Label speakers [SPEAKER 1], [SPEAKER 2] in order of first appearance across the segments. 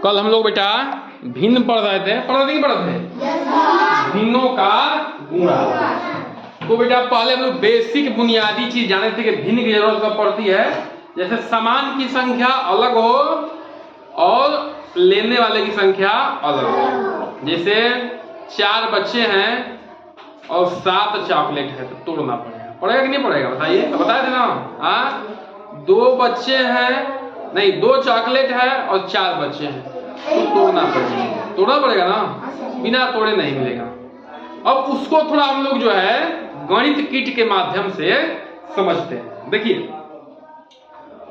[SPEAKER 1] कल हम लोग बेटा भिन्न पढ़ रहे थे, नहीं पढ़ रहे थे? भिन्नों का गुणा। तो बेटा पहले हम लोग बेसिक बुनियादी चीज जाने थे कि भिन्न की जरूरत कब पड़ती है। जैसे समान की संख्या अलग हो और लेने वाले की संख्या अलग हो। जैसे 4 बच्चे हैं और 7 चॉकलेट है तो तोड़ना पड़ेगा कि नहीं पड़ेगा? बताइए, तो बताए थे ना। हाँ, 2 बच्चे हैं, नहीं 2 चॉकलेट है और 4 बच्चे हैं तो तोड़ना पड़ेगा ना, बिना तोड़े नहीं मिलेगा। अब उसको थोड़ा हम लोग जो है गणित किट के माध्यम से समझते हैं। देखिए,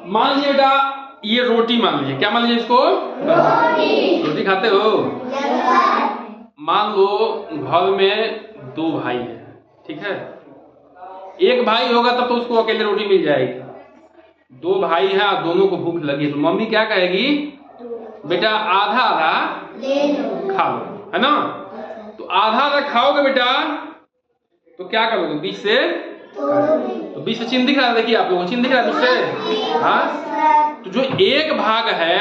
[SPEAKER 1] मान लीजिए बेटा ये रोटी, मान लीजिए, क्या मान लीजिए इसको? रोटी खाते हो? मान लो घर में 2 भाई हैं, ठीक है। एक भाई होगा तब तो उसको अकेले रोटी मिल जाएगी। 2 भाई हैं और दोनों को भूख लगी तो मम्मी क्या कहेगी? बेटा आधा आधा खा लो, है ना। तो आधा आधा खाओगे बेटा तो क्या करोगे? बीच से, तो बीच से चिन्ह दिख रहा है, देखिए आप लोगों को चिन्ह दिख रहा है बीच से। हाँ, तो जो एक भाग है,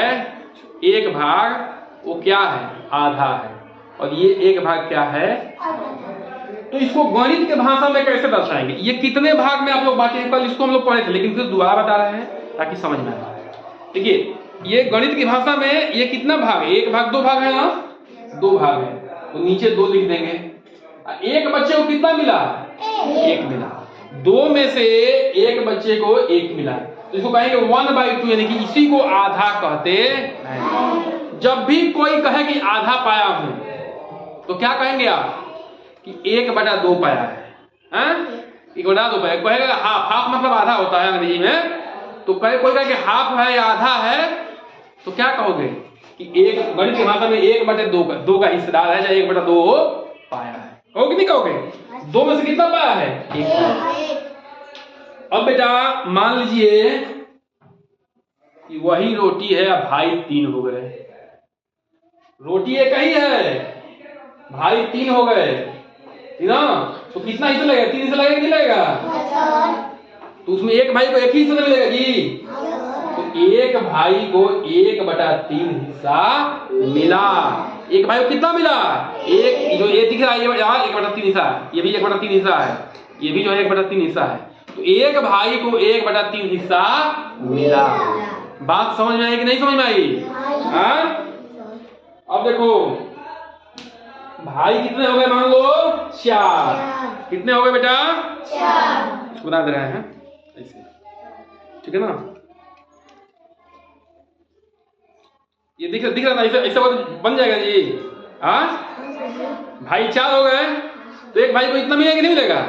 [SPEAKER 1] एक भाग वो क्या है? आधा है, और ये एक भाग क्या है? तो इसको गणित के भाषा में कैसे दर्शाएंगे? ये कितने भाग में आप लोग बांटे? कल इसको हम लोग पढ़े थे लेकिन फिर दोबारा बता रहे हैं ताकि समझ में आए। देखिए, ये गणित की भाषा में ये कितना भाग है? 1 भाग 2 भाग है ना, 2 भाग है तो नीचे 2 लिख देंगे। एक बच्चे को कितना मिला? 1 मिला। 2 में से एक बच्चे को 1 मिला तो इसको कहेंगे 1/2, यानी कि इसी को आधा कहते हैं। जब भी कोई कहे कि आधा पाया हूं तो क्या कहेंगे आप? कि 1/2 पाया है। 1/2 पाया कहेगा। हाफ मतलब आधा होता है अंग्रेजी में। तो कोई कहे कि हाफ है या आधा है तो क्या कहोगे? कि एक गणित की भाषा में 1/2 का हिस्सेदार है, चाहे 1/2 पाया है। कहोगे नहीं कहोगे? 2 में से कितना पाया है? 1। अब बेटा मान लीजिए कि वही रोटी है, अब भाई 3 हो गए। रोटी एक ही है, भाई 3 हो गए ना, तो कितना हिस्सा लगेगा? 3 हिस्सा लगेगा कि नहीं लगेगा? तो उसमें एक भाई को 1 ही हिस्सा मिलेगा जी। तो एक भाई को 1/3 हिस्सा मिला। एक भाई को कितना मिला? एक, जो ये दिख रहा है ये 1/3 हिस्सा है, ये भी 1/3 हिस्सा है, ये भी जो है 1/3 हिस्सा है। तो एक भाई को 1/3 हिस्सा मिला। बात समझ में आई कि नहीं समझ में आई? हाँ, अब देखो भाई कितने हो गए? मान लो 4। कितने हो गए बेटा? 4। इसको बता दे रहे हैं ऐसे, ठीक है ना। ये दिख रहा था ऐसा बन जाएगा जी। हाँ, भाई 4 हो गए तो एक भाई को इतना मिलेगा कि नहीं मिलेगा?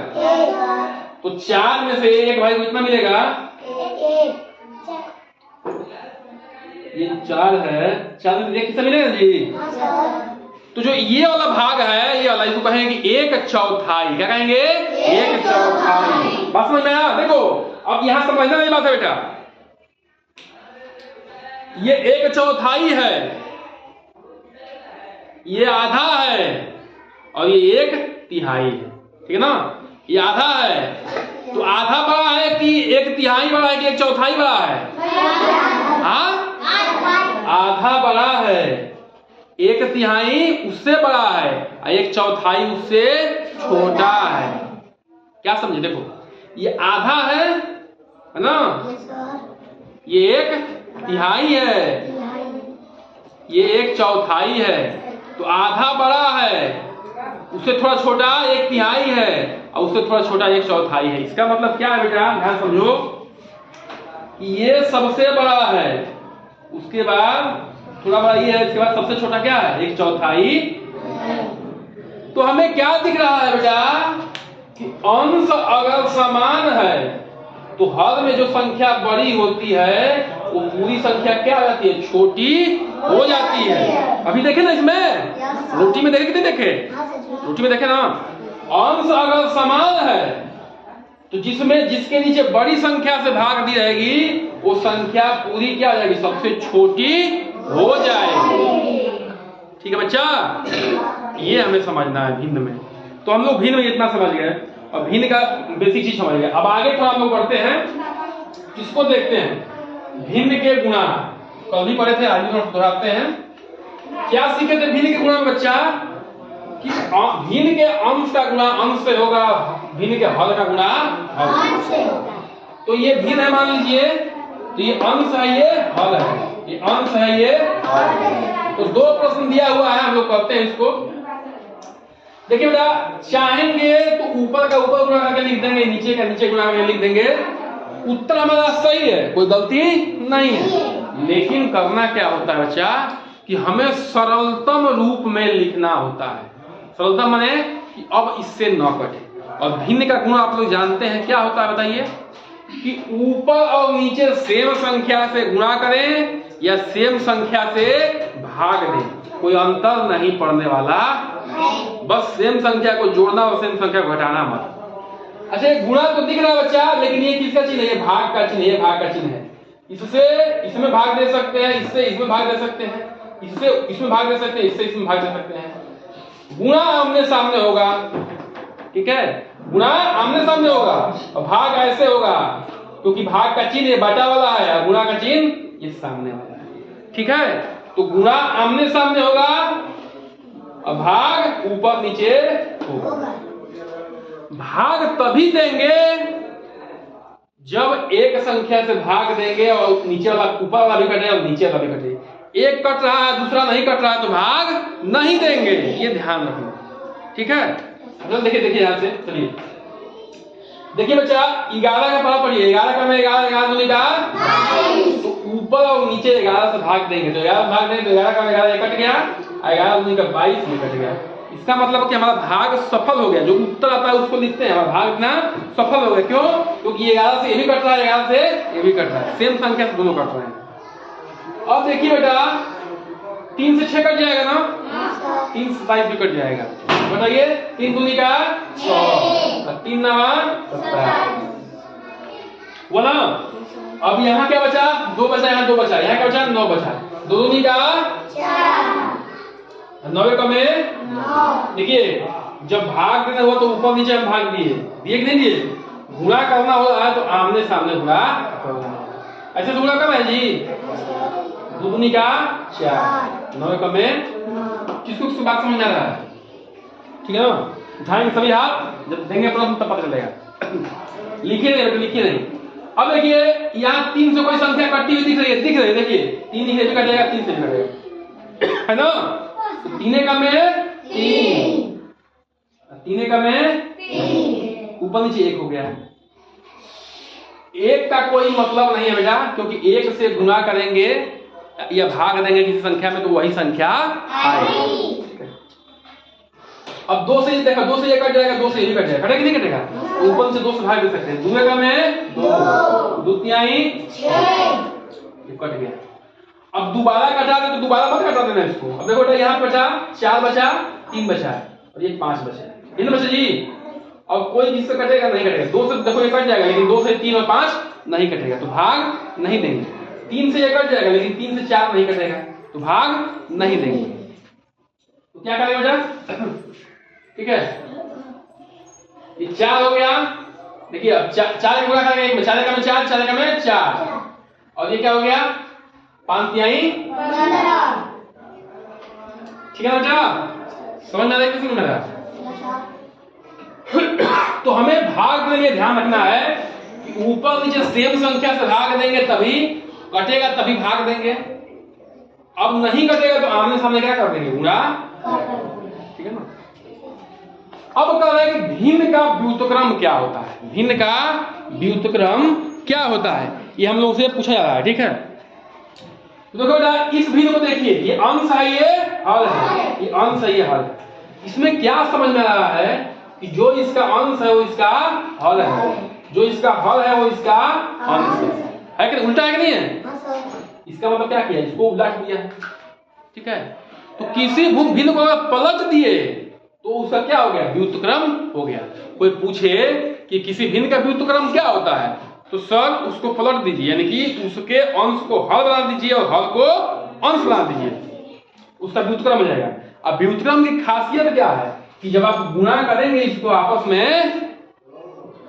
[SPEAKER 1] तो 4 में से एक भाई को इतना मिलेगा। ये 4 है, 4 में 1 कितना मिलेगा जी? तो जो ये वाला भाग है, ये वाला, इसको कहेंगे 1/4। क्या कहेंगे? 1/4। बात समझ में आया? देखो अब यहां समझना वाली बात है बेटा, ये 1/4 है, ये आधा है और ये 1/3 है, ठीक है ना। ये आधा है तो आधा बड़ा है कि 1/3 बड़ा है कि 1/4 बड़ा है? हाँ, आधा बड़ा है, 1/3 उससे बड़ा है और 1/4 उससे छोटा है। क्या समझे? देखो ये आधा है ना, ये 1/3 है, ये 1/4 है। तो आधा बड़ा है, उससे थोड़ा छोटा 1/3 है और उससे थोड़ा छोटा 1/4 है। इसका मतलब क्या है बेटा? ध्यान समझो, ये सबसे बड़ा है, उसके बाद थोड़ा बड़ा ये है, इसके बाद सबसे छोटा क्या है? 1/4। तो हमें क्या दिख रहा है बेटा? कि अंश अगर समान है तो हर में जो संख्या बड़ी होती है वो पूरी संख्या क्या हो जाती है? छोटी हो जाती है। अभी देखे ना इसमें, रोटी में देखे कितने देखे? रोटी में देखे ना। अंश अगर समान है तो जिसके नीचे बड़ी संख्या से भाग दी रहेगी वो संख्या पूरी क्या हो जाएगी? सबसे छोटी हो जाएगी। ठीक है बच्चा, ये हमें समझना है भिन्न में। तो हम लोग भिन्न में इतना समझ गए और भिन्न का बेसिक चीज समझ गए। अब आगे थोड़ा हम लोग बढ़ते हैं, किसको देखते हैं? भिन्न के गुणा। कल भी पढ़े थे, आज भी दोहराते हैं। क्या सीखे थे भिन्न के गुणा में बच्चा? कि भिन्न के अंश का गुणा अंश से होगा, भिन्न के हल का गुणा हल से होगा। तो ये भिन्न है मान लीजिए, तो ये अंश है, ये हल है, ये अंश है, ये हल है। तो दो प्रश्न दिया हुआ है, हम लोग करते हैं इसको। देखिए बेटा, चाहेंगे तो ऊपर का ऊपर गुणा करके लिख देंगे, नीचे का नीचे गुणा करके लिख देंगे, उत्तर हमारा सही है, कोई गलती नहीं है। लेकिन करना क्या होता है बच्चा कि हमें सरलतम रूप में लिखना होता है। सरलतम माने कि अब इससे न कटे। और भिन्न का गुण आप लोग जानते हैं क्या होता है बताइए, कि ऊपर और नीचे सेम संख्या से गुणा करें या सेम संख्या से भाग दें, कोई अंतर नहीं पड़ने वाला, बस सेम संख्या को जोड़ना और सेम संख्या को घटाना मत। अच्छा, गुणा तो दिख रहा है बच्चा, लेकिन ये किसका चिन्ह है? ये भाग का चिन्ह, ये भाग का चिन्ह है। इससे इसमें भाग दे सकते हैं, इससे इसमें भाग दे सकते हैं, इससे इसमें भाग दे सकते हैं, इससे इसमें भाग दे सकते हैं। गुणा आमने सामने होगा, ठीक है, गुणा आमने सामने होगा और भाग ऐसे होगा, क्योंकि भाग का चिन्ह ये बटा वाला है और गुणा का चिन्ह ये सामने वाला है, ठीक है। तो गुणा आमने सामने होगा और भाग ऊपर नीचे होगा। भाग तभी देंगे जब एक संख्या से भाग देंगे और नीचे वाला ऊपर वाला भी कटे और नीचे वाला भी कटे। एक कट रहा है दूसरा नहीं कट रहा है तो भाग नहीं देंगे, ये ध्यान रखना, ठीक है। अब देखिए देखिए यहां से चलिए, देखिए बच्चा 11 का पढ़ा पढ़िए, 11 का में 11 11 दूनी का, तो ऊपर और नीचे 11 से भाग देंगे, तो 11 भाग देंगे तो 11 का में 11 कट गया, 11 दूनी का 22 में कट गया। इसका मतलब कि हमारा भाग सफल हो गया, जो उत्तर आता है उसको लिखते हैं, हमारा भाग इतना सफल हो गया। क्यों? क्योंकि ये 11 से ये भी कट रहा है, 11 से ये भी कट रहा है, सेम संख्या से दोनों कट रहे हैं। अब देखिए बेटा 3 से 6 कट जाएगा ना, 3 से 27 भी कट जाएगा। बताइए 3 दूनी का 6, 3 नवा 17, बोला। अब यहाँ क्या बचा? 2 बचा, यहाँ 2 बचा, यहाँ क्या बचा? 9 बचा। 2 दूनी का 9 का में 9। देखिए जब भाग देना हुआ तो ऊपर नीचे हम भाग दिए दिए कि नहीं दिए? गुणा करना हो रहा है तो आमने सामने गुणा करना है, ऐसे तो गुणा करना है जी। 2 दूनी का 4, 9 का में, किसको बात समझ आ रहा है? ठीक है ना, उठाएंगे सभी हाथ, जब देंगे प्रश्न तब पता चलेगा। लिखिए नहीं तो लिखिए नहीं। अब देखिए यहाँ 3 से कोई संख्या कटती हुई दिख रही है, दिख रही है, देखिए 3 दिख रही है, कटेगा 3 से कटेगा, है ना। तो 3 का में 3, 3 का में 3, ऊपर नीचे 1 हो गया। 1 का कोई मतलब नहीं है बेटा, क्योंकि 1 से गुणा करेंगे या भाग देंगे किसी संख्या में तो वही संख्या आएगी। अब 2 से देखो, 2 से ये कट जाएगा, 2 से ये कट जाएगा, कटेगा नहीं कटेगा? ऊपर से 2 से भाग दे सकते हैं। 2 का में 2, 2 तिहाई 6, कट गया। अब दोबारा कटा दे तो दोबारा मत कटा देना इसको। अब देखो बेटा यहाँ बचा 4 बचा, 3 बचा और ये 5 बचा, इन बचा जी। अब कोई किससे कटेगा? नहीं कटेगा। 2 से देखो ये कट जाएगा, लेकिन 2 से 3 और 5 नहीं कटेगा, तो भाग नहीं देंगे। 3 से ये कट जाएगा, लेकिन 3 से 4 नहीं कटेगा, तो भाग नहीं देंगे। तो क्या करेंगे बेटा? ठीक है, ये 4 हो गया। देखिए अब 4 गुणा करेंगे, एक में 4 का में 4, 4 का में 4, और ये क्या हो गया? 5 तिहाई 15। ठीक है ना बेटा, समझ में आ रहा है? किसी में मेरा तो हमें भाग देने में ध्यान रखना है कि ऊपर नीचे सेम संख्या से भाग देंगे तभी कटेगा, तभी भाग देंगे। अब नहीं कटेगा तो आमने सामने क्या कर देंगे? गुणा। ठीक है ना। अब कह रहे हैं कि भिन्न का व्युत्क्रम क्या होता है? भिन्न का व्युत्क्रम क्या होता है, ये हम लोग से पूछा जा रहा है। ठीक है, तो देखो बेटा इस भिन्न को देखिए, ये अंश है, ये हल है, ये अंश है, ये हल है। इसमें क्या समझ में आ रहा है कि जो इसका अंश है वो इसका हल है, जो इसका हल है वो इसका अंश है कि उल्टा है कि नहीं है? इसका मतलब क्या किया? इसको उलट दिया। ठीक है, तो किसी भिन्न को अगर पलट दिए तो उसका क्या हो गया? व्युत्क्रम हो गया। कोई पूछे कि किसी भिन्न का व्युत्क्रम क्या होता है, तो सर उसको पलट दीजिए, यानी कि उसके अंश को हल बना दीजिए और हल को अंश बना दीजिए, उसका व्युत्क्रम हो जाएगा। अब व्युत्क्रम की खासियत क्या है कि जब आप गुणा करेंगे इसको आपस में,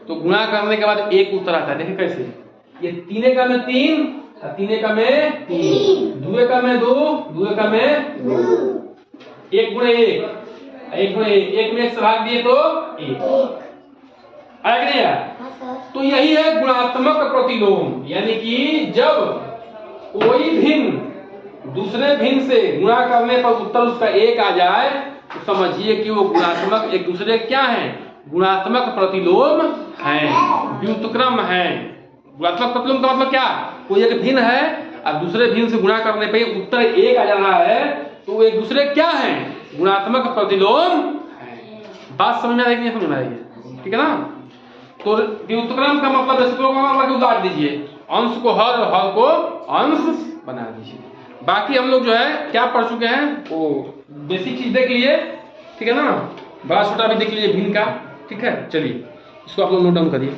[SPEAKER 1] तो गुणा करने के बाद एक उत्तर आता है। देखिए कैसे, ये 3 का में 3, 3 का में 3, 2 का में 2, 2 का में 1 गुणे 1 गुणे 1 में 1 से भाग दिए तो 1 आया कि नहीं आया? तो यही है गुणात्मक प्रतिलोम, यानी कि जब कोई भिन्न दूसरे भिन्न से गुणा करने पर उत्तर उसका 1 आ जाए तो समझिए कि वो गुणात्मक एक दूसरे क्या है, गुणात्मक प्रतिलोम है, व्युत्क्रम है। गुणात्मक प्रतिलोम का मतलब क्या, कोई एक भिन्न है और दूसरे भिन्न से गुणा करने पर उत्तर 1 आ जा रहा है तो वो एक दूसरे क्या है, गुणात्मक प्रतिलोम है। बात समझ में आएगी नहीं समझ में आएगी? ठीक है ना। तो व्युत्क्रम का मतलब उतार दीजिए, अंश को हर और हर को अंश बना दीजिए। बाकी हम लोग जो है क्या पढ़ चुके हैं, वो बेसिक चीज देख लिए, ठीक है ना। बड़ा छोटा भी देख लीजिए भिन्न का, ठीक है। चलिए इसको आप लोग नोट डाउन करिए।